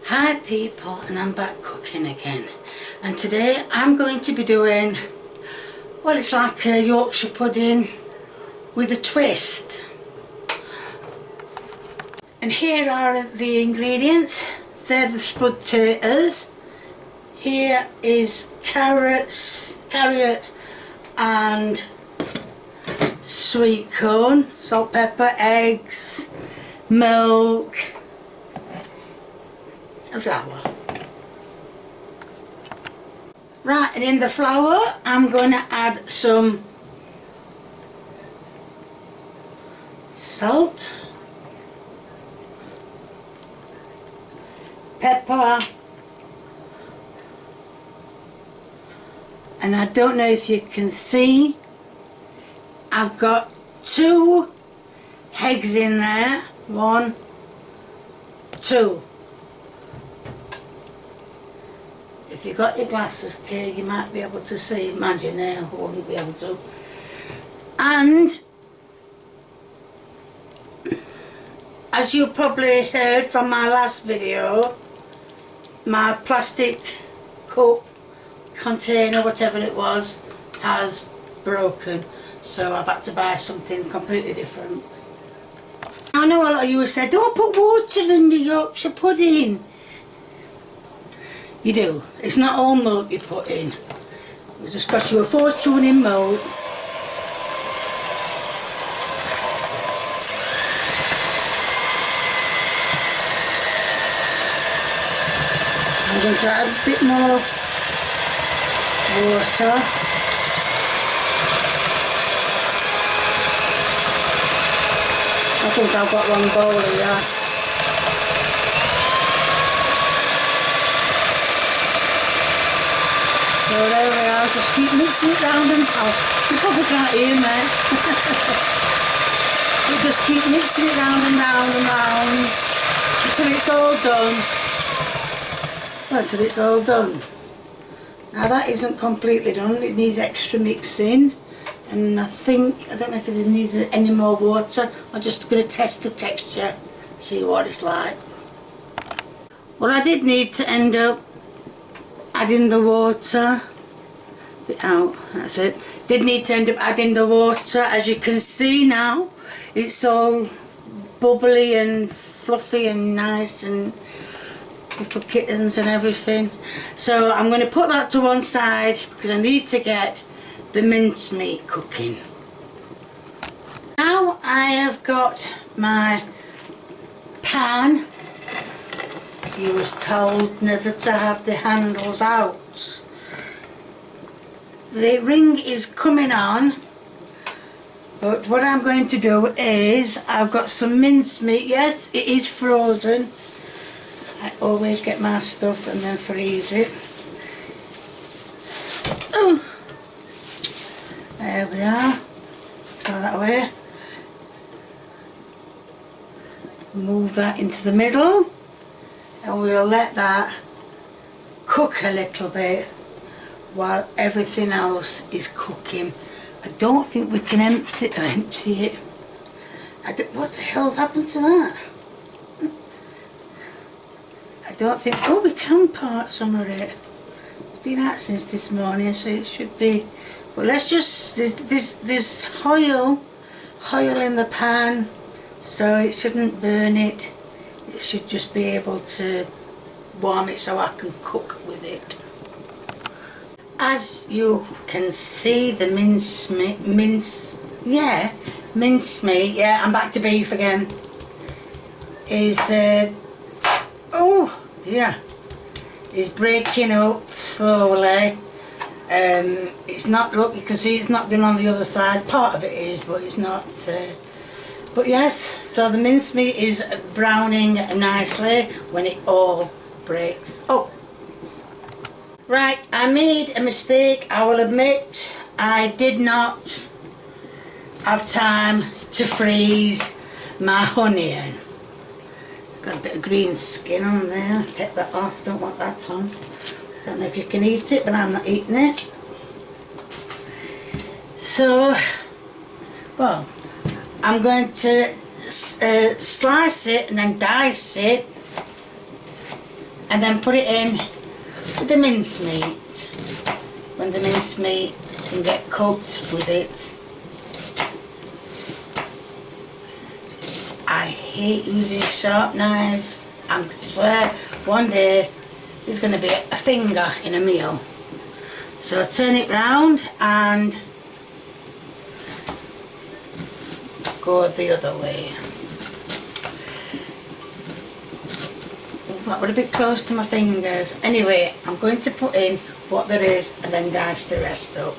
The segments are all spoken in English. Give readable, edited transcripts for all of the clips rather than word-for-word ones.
Hi people, and I'm back cooking again, and today I'm going to be doing, well, it's like a Yorkshire pudding with a twist. And here are the ingredients. They're the spud taters. Here is carrots and sweet corn, salt, pepper, eggs, milk and flour. Right, and in the flour I'm going to add some salt, pepper, and I don't know if you can see, I've got 2 eggs in there. 1, 2. If you've got your glasses, Kay, you might be able to see. Imagine there, I wouldn't be able to. And as you probably heard from my last video, my plastic cup container, whatever it was, has broken, so I've had to buy something completely different. I know a lot of you have said, don't put water in the Yorkshire pudding. You do. It's not all milk you put in. It's just because you were forced to in milk. I'm going to add a bit more water. I think I've got one bowl here. So there we are, just keep mixing it round and round. You probably can't hear me. You just keep mixing it round and round and round until it's all done. Well, until it's all done. Now that isn't completely done, it needs extra mixing. And I don't know if it needs any more water. I'm just going to test the texture, see what it's like. Well, I did need to end up adding the water. Bit out, that's it. Did need to end up adding the water. As you can see now, it's all bubbly and fluffy and nice and little kittens and everything. So I'm going to put that to one side because I need to get the mincemeat cooking. Now I have got my pan. You was told never to have the handles out. The ring is coming on, but what I'm going to do is, I've got some mincemeat. Yes, it is frozen. I always get my stuff and then freeze it. Oh. There we are. Throw that away. Move that into the middle. And we'll let that cook a little bit while everything else is cooking. I don't think we can empty it. What the hell's happened to that? I don't think, oh, we can part some of it. It's been out since this morning, so it should be. But let's just, there's oil in the pan, so it shouldn't burn it. It should just be able to warm it so I can cook with it. As you can see, the mincemeat, yeah, I'm back to beef again, is, oh dear, is breaking up slowly. It's not, look, you can see it's not done on the other side. Part of it is, but it's not. But yes, so the mincemeat is browning nicely when it all breaks up. Right, I made a mistake, I will admit. I did not have time to freeze my honey in. Got a bit of green skin on there, take that off, don't want that on. Don't know if you can eat it, but I'm not eating it. So, well, I'm going to slice it and then dice it and then put it in with the mincemeat. When the mincemeat can get cooked with it. I hate using sharp knives. I swear one day there's going to be a finger in a meal. So I turn it round and go the other way. That was a bit close to my fingers. Anyway, I'm going to put in what there is and then dice the rest up.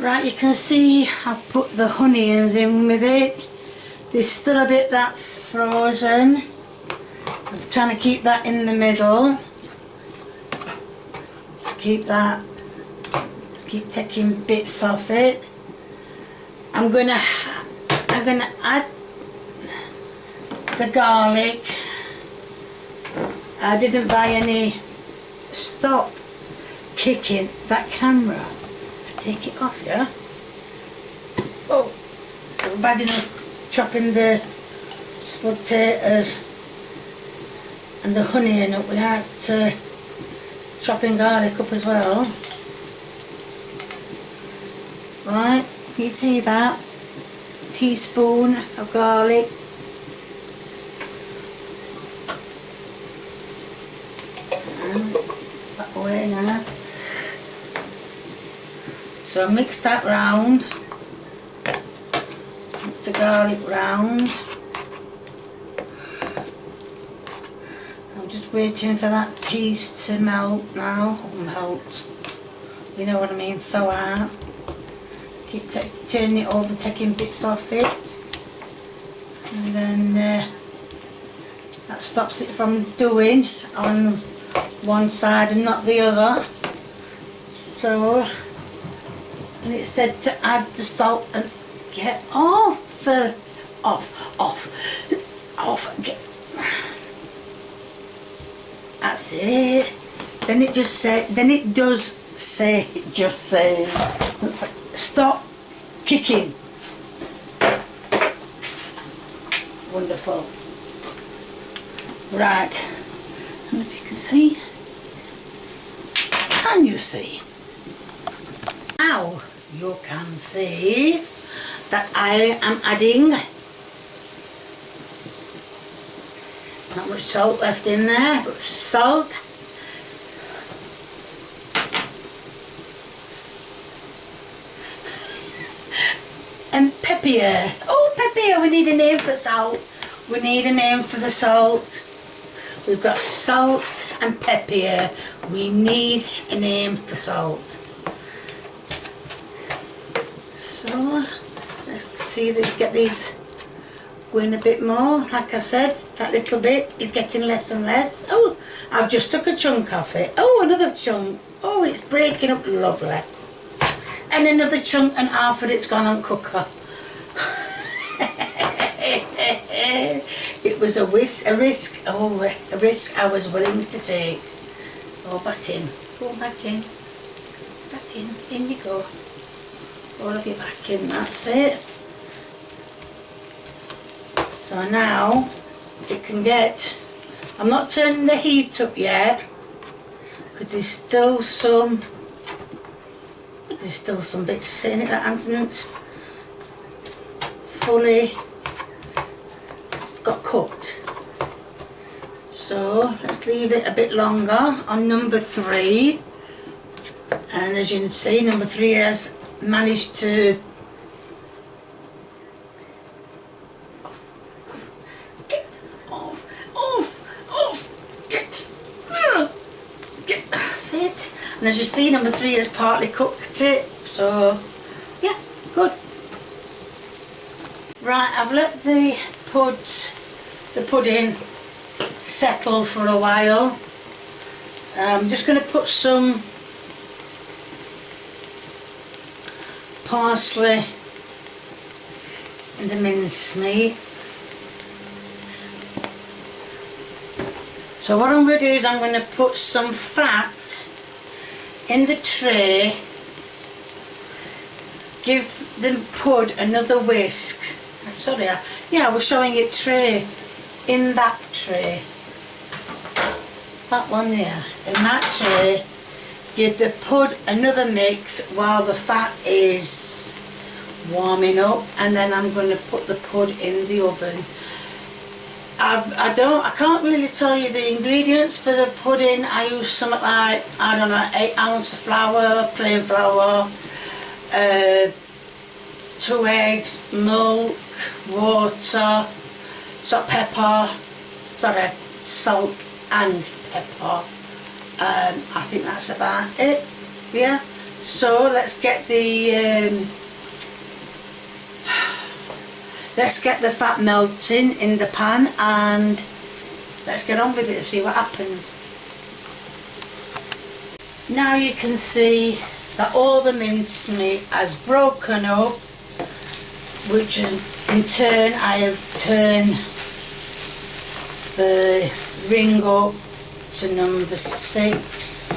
Right, you can see I've put the onions in with it. There's still a bit that's frozen. I'm trying to keep that in the middle. To keep taking bits off it. I'm gonna add the garlic. I didn't buy any. Stop kicking that camera. Take it off, yeah? Oh, I'm bad enough chopping the spud taters and the onion up without chopping garlic up as well. Right, you see that? Teaspoon of garlic. And that away now. So mix that round, mix the garlic round. I'm just waiting for that piece to melt now, or melt, you know what I mean, thaw out. Keep turning it over, taking bits off it, and then that stops it from doing on one side and not the other. So. And it said to add the salt and get off, get. That's it. Then it just say, then it does say, just say, stop kicking. Wonderful. Right, I don't know if you can see. Can you see? Now you can see that I am adding not much salt left in there, but salt and pepper. Oh, pepper, we need a name for salt. We need a name for the salt. We've got salt and pepper. We need a name for salt. So let's see if we get these going a bit more. Like I said, that little bit is getting less and less. Oh, I've just took a chunk off it. Oh, another chunk. Oh, it's breaking up lovely. And another chunk and half of it's gone on cooker. It was a risk I was willing to take. Go back in. Go back in. Back in you go. All of you back in, that's it. So now it can get, I'm not turning the heat up yet because there's still some bits in it that hasn't fully got cooked. So let's leave it a bit longer on number 3. And as you can see, number 3 has managed to get off, get, that's it. And as you see, number 3 has partly cooked it, so yeah, good. Right, I've let the pudding settle for a while. I'm just going to put some parsley and the mincemeat. So what I'm going to do is I'm going to put some fat in the tray, give the pud another whisk. Sorry, yeah, I was showing it tray. in that tray. That one there. In that tray, you put another mix while the fat is warming up, and then I'm going to put the pud in the oven. I can't really tell you the ingredients for the pudding. I use something like, I don't know, 8 ounces of flour, plain flour, 2 eggs, milk, water, salt and pepper. I think that's about it. Yeah. So let's get the fat melting in the pan, and let's get on with it and see what happens. Now you can see that all the mincemeat has broken up, which in turn I have turned the ring up to number 6.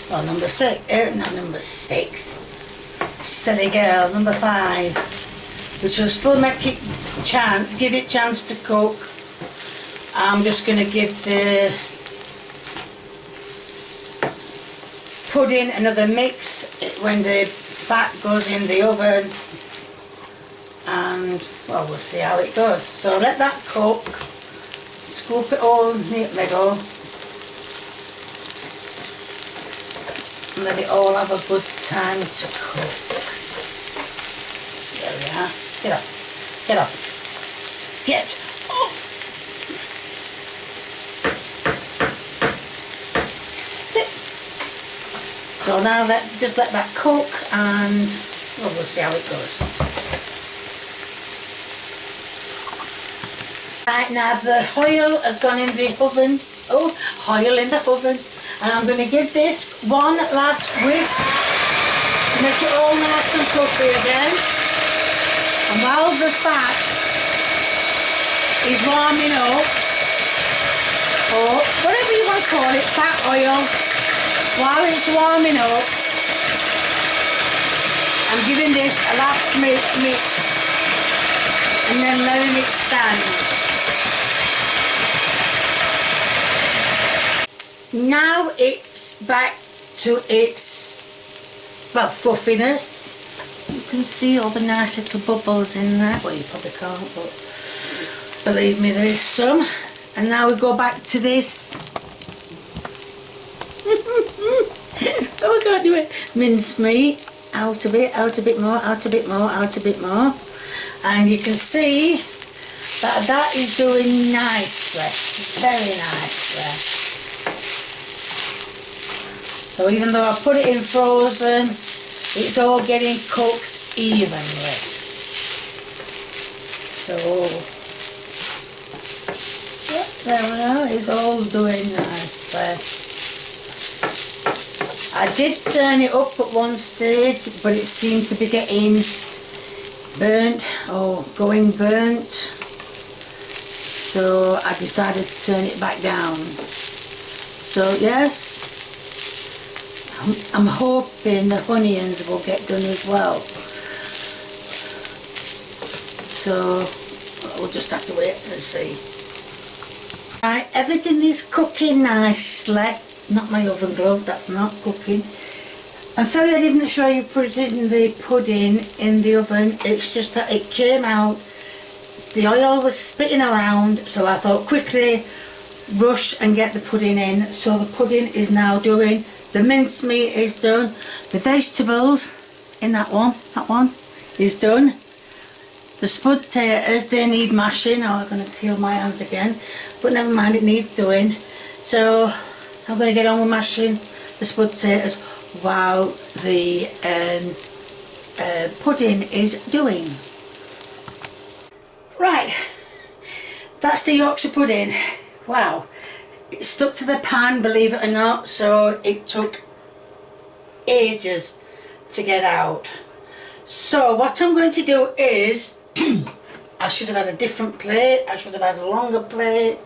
Well, number 6, not number 6. Silly girl, number 5. Which will still make it give it chance to cook. I'm just going to give the pudding another mix when the fat goes in the oven, and well, we'll see how it goes. So let that cook, scoop it all in the middle, and let it all have a good time to cook. There we are. Get up, get up, get up. So now just let that cook, and well, we'll see how it goes. Right, now the oil has gone in the oven. Oh, oil in the oven. And I'm going to give this one last whisk to make it all nice and fluffy again. And while the fat is warming up, or whatever you want to call it, fat oil, while it's warming up, I'm giving this a last mix and then letting it stand. Now it's back to its, well, fluffiness. You can see all the nice little bubbles in there. Well, you probably can't, but believe me, there is some. And now we go back to this. Oh, I can't do it. Mincemeat. Out a bit more, out a bit more, out a bit more. And you can see that that is doing nicely. Very nicely. So even though I put it in frozen, it's all getting cooked evenly. So, yeah, there we are, it's all doing nicely. I did turn it up at one stage, but it seemed to be getting burnt or going burnt. So I decided to turn it back down. So yes, I'm hoping the onions will get done as well. So we'll just have to wait and see. Right, everything is cooking nicely. Not my oven glove, that's not cooking. I'm sorry I didn't show you putting the pudding in the oven. It's just that it came out, the oil was spitting around, so I thought quickly rush and get the pudding in. So the pudding is now doing. The mincemeat is done. The vegetables in that one is done. The spud potatoes, they need mashing. Oh, I'm going to peel my hands again. But never mind, it needs doing. So I'm going to get on with mashing the spud potatoes while the pudding is doing. Right, that's the Yorkshire pudding. Wow. It stuck to the pan, believe it or not, so it took ages to get out. So what I'm going to do is, I should have had a different plate, I should have had a longer plate.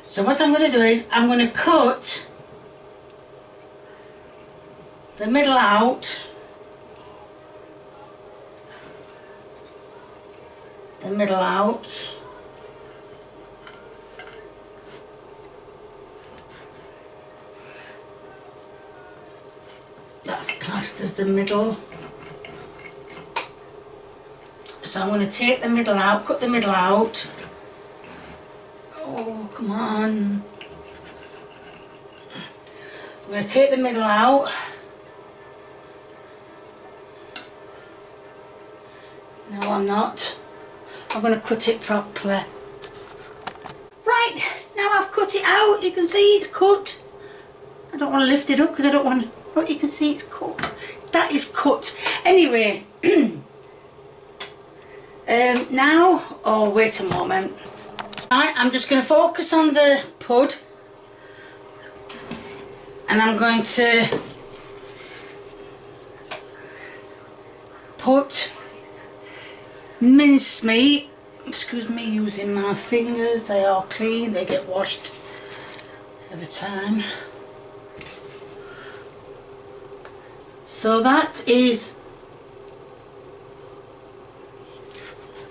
So what I'm going to do is, I'm going to cut the middle out, the middle out, classed as the middle. So I'm going to take the middle out, cut the middle out. Oh, come on. I'm going to take the middle out. No, I'm not. I'm going to cut it properly. Right, now I've cut it out. You can see it's cut. I don't want to lift it up because I don't want... But you can see it's cut. That is cut. Anyway, now... Oh, wait a moment. Right, I'm just going to focus on the pud. And I'm going to put mincemeat. Excuse me using my fingers, they are clean, they get washed every time. So that is,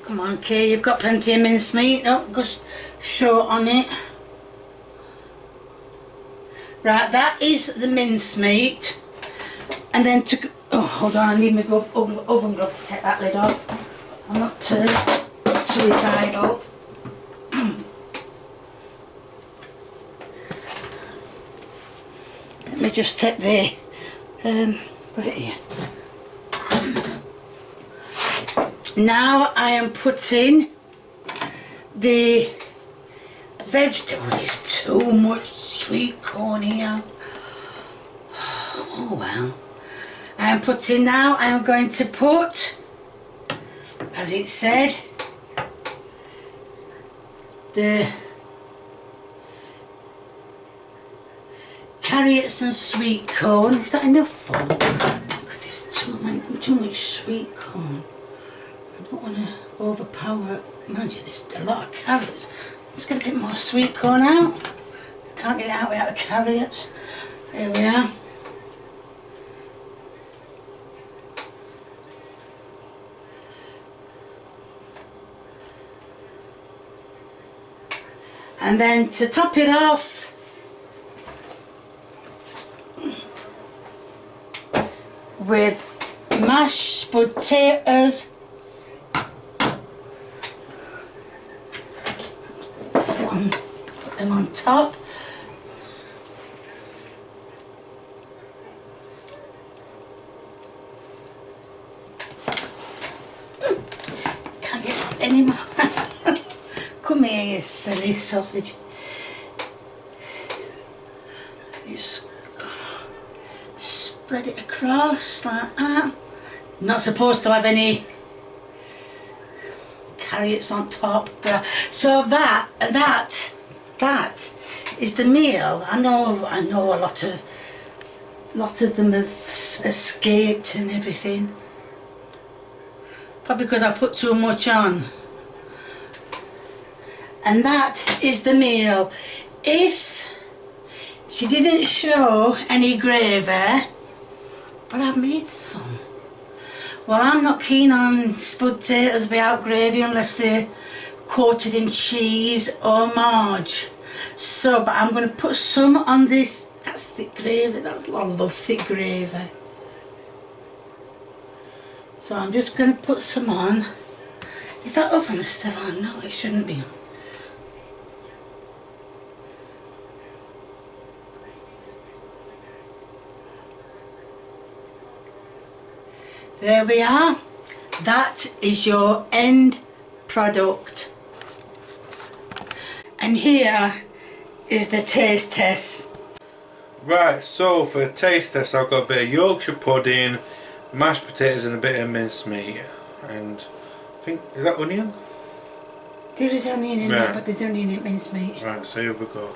come on Kay, you've got plenty of mincemeat, don't go short on it. Right, that is the mincemeat. And then to, oh hold on, I need my oven glove to take that lid off. I'm not suicidal. Let me just take the put it here. Now I am putting the vegetable. There's too much sweet corn here. Oh well. I am putting now. I am going to put, as it said, the carrots and sweet corn. Is that enough for? Because there's too much sweet corn. I don't want to overpower it. Mind you, there's a lot of carrots. Let's get a bit more sweet corn out. Can't get it out without the carrots. There we are. And then to top it off, with mashed potatoes. Put them on top. Can't get any more. Come here, you silly sausage. Just spread it across like that. Not supposed to have any carrots on top. So that is the meal. I know a lot of them have escaped and everything. Probably because I put too much on. And that is the meal. If she didn't show any gravy, but I've made some. Well, I'm not keen on spud potatoes without gravy unless they're coated in cheese or marge. So, but I'm going to put some on this. That's thick gravy. I love thick gravy. So I'm just going to put some on. Is that oven still on? No, it shouldn't be on. There we are. That is your end product. And here is the taste test. Right, so for a taste test I've got a bit of Yorkshire pudding, mashed potatoes and a bit of mincemeat. And I think, is that onion? There is onion in there, but there's onion in mincemeat. Right, so here we go.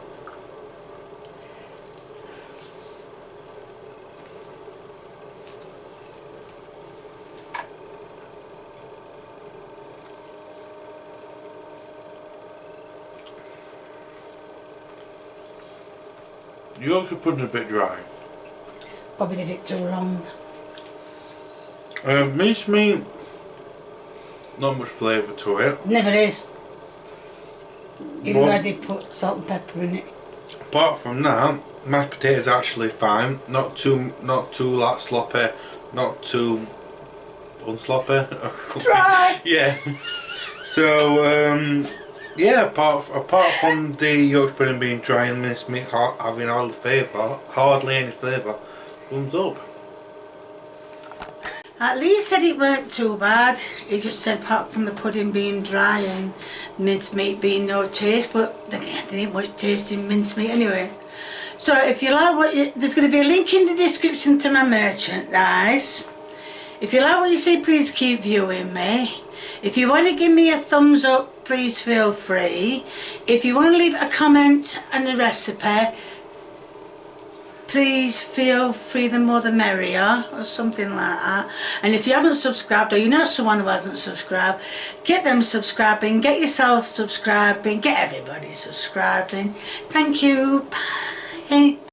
Yorkshire pudding a bit dry. Probably did it too long. Mincemeat, not much flavour to it. Never is. Even though I did put salt and pepper in it. Apart from that, mashed potatoes are actually fine. Not too like sloppy, not too unsloppy. Dry. Yeah. So yeah, apart from the Yorkshire pudding being dry and mincemeat having all the flavour, hardly any flavour, thumbs up. At least said it weren't too bad. He just said apart from the pudding being dry and mincemeat being no taste, but there ain't much taste in mincemeat anyway. So if you like there's going to be a link in the description to my merchandise. If you like what you see, please keep viewing me. If you want to give me a thumbs up, please feel free. If you want to leave a comment and a recipe, please feel free, the more the merrier, or something like that. And if you haven't subscribed, or you know someone who hasn't subscribed, get them subscribing, get yourself subscribing, get everybody subscribing. Thank you. Bye.